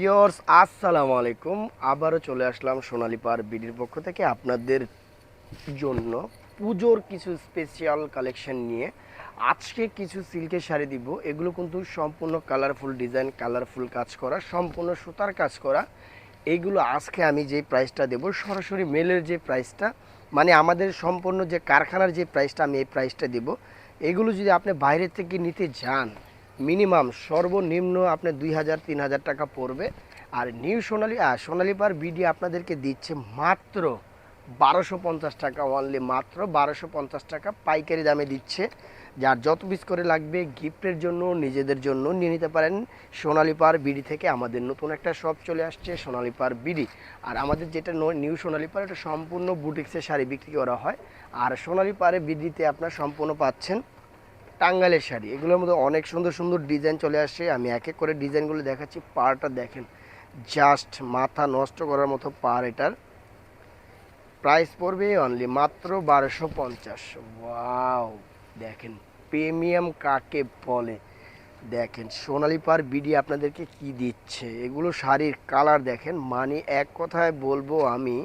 Viewers আসসালামু আলাইকুম। আবারও চলে আসলাম সোনালী পার বিডির পক্ষ থেকে আপনাদের জন্য পুজোর কিছু স্পেশাল কালেকশন নিয়ে। আজকে কিছু সিল্কের শাড়ি দিব। এগুলো কিন্তু সম্পূর্ণ কালারফুল ডিজাইন, কালারফুল কাজ করা, সম্পূর্ণ সুতার কাজ করা। এইগুলো আজকে আমি যে প্রাইসটা দেব সরাসরি মেলের যে প্রাইসটা, মানে আমাদের সম্পূর্ণ যে কারখানার যে প্রাইসটা, আমি এই প্রাইসটা দেব। এগুলো যদি আপনি বাইরে থেকে নিতে যান মিনিমাম সর্বনিম্ন আপনার 2000-3000 টাকা পড়বে। আর নিউ সোনালী পার বিডি আপনাদেরকে দিচ্ছে মাত্র 1250 টাকা, অনলি মাত্র 1250 টাকা পাইকারি দামে দিচ্ছে। যার যত পিস করে লাগবে গিফটের জন্য, নিজেদের জন্য নিয়ে নিতে পারেন সোনালী পার বিডি থেকে। আমাদের নতুন একটা শপ চলে আসছে সোনালী পার বিডি। আর আমাদের যেটা নিউ সোনালী পার, এটা সম্পূর্ণ বুটিক্সের শাড়ি বিক্রি করা হয়। আর সোনালী পারে বিডিতে আপনার সম্পূর্ণ পাচ্ছেন টাঙ্গাইলের শাড়ি। এগুলোর মধ্যে অনেক সুন্দর সুন্দর ডিজাইন চলে আসছে। আমি এক এক করে ডিজাইনগুলো দেখাচ্ছি। পাড়টা দেখেন, জাস্ট মাথা নষ্ট করার মতো পাড়। এটার প্রাইস পড়বে অনলি মাত্র 1250। ওয়াও, দেখেন প্রিমিয়াম কাকে বলে। দেখেন সোনালী পার বিডি আপনাদেরকে কি দিচ্ছে। এগুলো শাড়ির কালার দেখেন, মানে এক কথায় বলবো আমি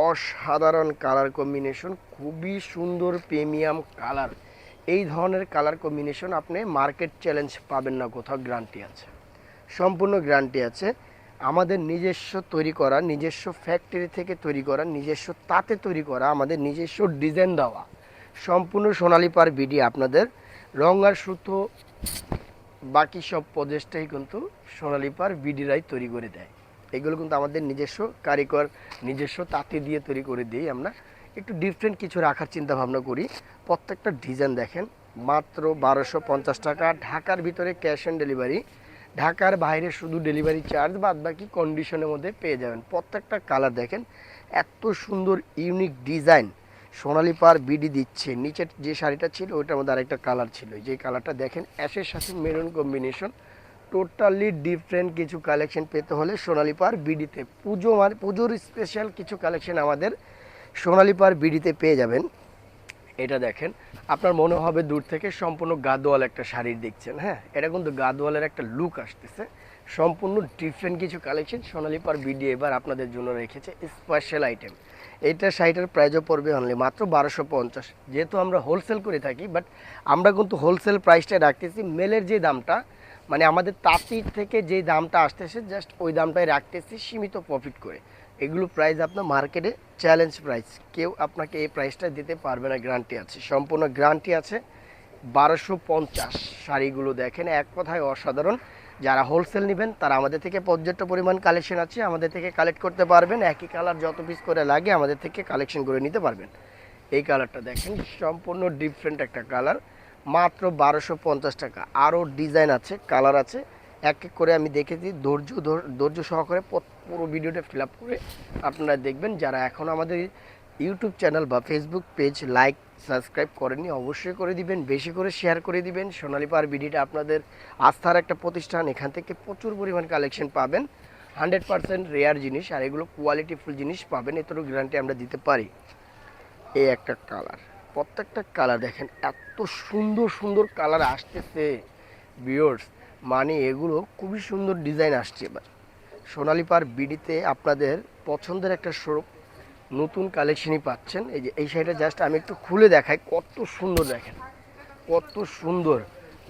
অসাধারণ কালার কম্বিনেশন, খুবই সুন্দর প্রিমিয়াম কালার। এই ধরনের কালার কম্বিনেশন আপনি মার্কেট চ্যালেঞ্জ পাবেন না কোথাও, গ্যারান্টি আছে, সম্পূর্ণ গ্যারান্টি আছে। আমাদের নিজস্ব তৈরি করা, নিজস্ব ফ্যাক্টরি থেকে তৈরি করা, নিজস্ব তাঁতে তৈরি করা, আমাদের নিজস্ব ডিজাইন দেওয়া সম্পূর্ণ সোনালী পার বিডি আপনাদের রং আর সুতো বাকি সব প্রদেশটাই কিন্তু সোনালী পার বিডিরাই তৈরি করে দেয়। এগুলো কিন্তু আমাদের নিজস্ব কারিগর, নিজস্ব তাঁতি দিয়ে তৈরি করে দিই আমরা। একটু ডিফারেন্ট কিছু রাখার চিন্তা ভাবনা করি। প্রত্যেকটা ডিজাইন দেখেন মাত্র 1250 টাকা। ঢাকার ভিতরে ক্যাশ অন ডেলিভারি, ঢাকার বাইরে শুধু ডেলিভারি চার্জ, বাদ বাকি কন্ডিশনের মধ্যে পেয়ে যাবেন। প্রত্যেকটা কালার দেখেন, এত সুন্দর ইউনিক ডিজাইন সোনালী পার বিডি দিচ্ছে। নিচের যে শাড়িটা ছিল ওইটার মধ্যে আরেকটা কালার ছিল, যে কালারটা দেখেন অ্যাশের সাথে মেরুন কম্বিনেশন। টোটালি ডিফারেন্ট কিছু কালেকশন পেতে হলে সোনালী পার বিডিতে, পুজো মানে পুজোর স্পেশাল কিছু কালেকশন আমাদের সোনালী পার বিডিতে পেয়ে যাবেন। এটা দেখেন, আপনার মনে হবে দূর থেকে সম্পূর্ণ গাদোয়াল একটা শাড়ি দেখছেন। হ্যাঁ, এটা কিন্তু গাদোয়ালের একটা লুক আসতেছে। সম্পূর্ণ ডিফারেন্ট কিছু কালেকশন সোনালী পার বিডি এবার আপনাদের জন্য রেখেছে স্পেশাল আইটেম। এইটা শাড়িটার প্রাইসও পড়বে অনলি মাত্র 1250। যেহেতু আমরা হোলসেল করে থাকি, বাট আমরা কিন্তু হোলসেল প্রাইসটা রাখতেছি মেলের যে দামটা, মানে আমাদের তাঁতির থেকে যে দামটা আসতেছে জাস্ট ওই দামটাই রাখতেছি সীমিত প্রফিট করে। এগুলো প্রাইস আপনার মার্কেটে চ্যালেঞ্জ প্রাইস, কেউ আপনাকে এই প্রাইসটা দিতে পারবে না, গ্যারান্টি আছে, সম্পূর্ণ গ্যারান্টি আছে। 1250 শাড়িগুলো দেখেন এক কথায় অসাধারণ। যারা হোলসেল নেবেন তারা আমাদের থেকে পর্যাপ্ত পরিমাণ কালেকশন আছে, আমাদের থেকে কালেক্ট করতে পারবেন। একই কালার যত পিস করে লাগে আমাদের থেকে কালেকশন করে নিতে পারবেন। এই কালারটা দেখেন, সম্পূর্ণ ডিফারেন্ট একটা কালার, মাত্র 1250 টাকা। আরও ডিজাইন আছে, কালার আছে, এক এক করে আমি দেখেছি। ধৈর্য সহকারে পুরো ভিডিওটা ফিল আপ করে আপনারা দেখবেন। যারা এখন আমাদের ইউটিউব চ্যানেল বা ফেসবুক পেজ লাইক সাবস্ক্রাইব করেননি অবশ্যই করে দিবেন, বেশি করে শেয়ার করে দিবেন। সোনালী পার বিডিটা আপনাদের আস্থার একটা প্রতিষ্ঠান, এখান থেকে প্রচুর পরিমাণ কালেকশন পাবেন। 100% রেয়ার জিনিস, আর এগুলো কোয়ালিটিফুল জিনিস পাবেন, এতটুকু গ্যারান্টি আমরা দিতে পারি। এই একটা কালার, প্রত্যেকটা কালার দেখেন এত সুন্দর সুন্দর কালার আসতেছে ভিউয়ার্স, মানে এগুলো খুবই সুন্দর ডিজাইন আসছে। এবার সোনালী পার বিডিতে আপনাদের পছন্দের একটা স্বরূপ নতুন কালেকশনই পাচ্ছেন। এই যে এই শাড়িটা জাস্ট আমি একটু খুলে দেখাই, কত সুন্দর দেখেন, কত সুন্দর,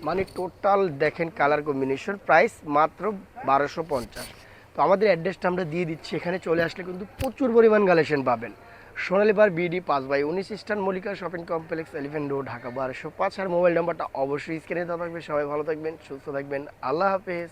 মানে টোটাল দেখেন কালার কম্বিনেশন। প্রাইস মাত্র 1250। তো আমাদের অ্যাড্রেসটা আমরা দিয়ে দিচ্ছি, এখানে চলে আসলে কিন্তু প্রচুর পরিমাণ কালেকশন পাবেন। Sonali Par BD 5/19 Eastern Mallika shopping complex, Elephant Road, Dhaka 1205। আর মোবাইল নাম্বারটা অবশ্যই স্ক্রিনে দেওয়া থাকবে। সবাই ভালো থাকবেন, সুস্থ থাকবেন, আল্লাহ হাফেজ।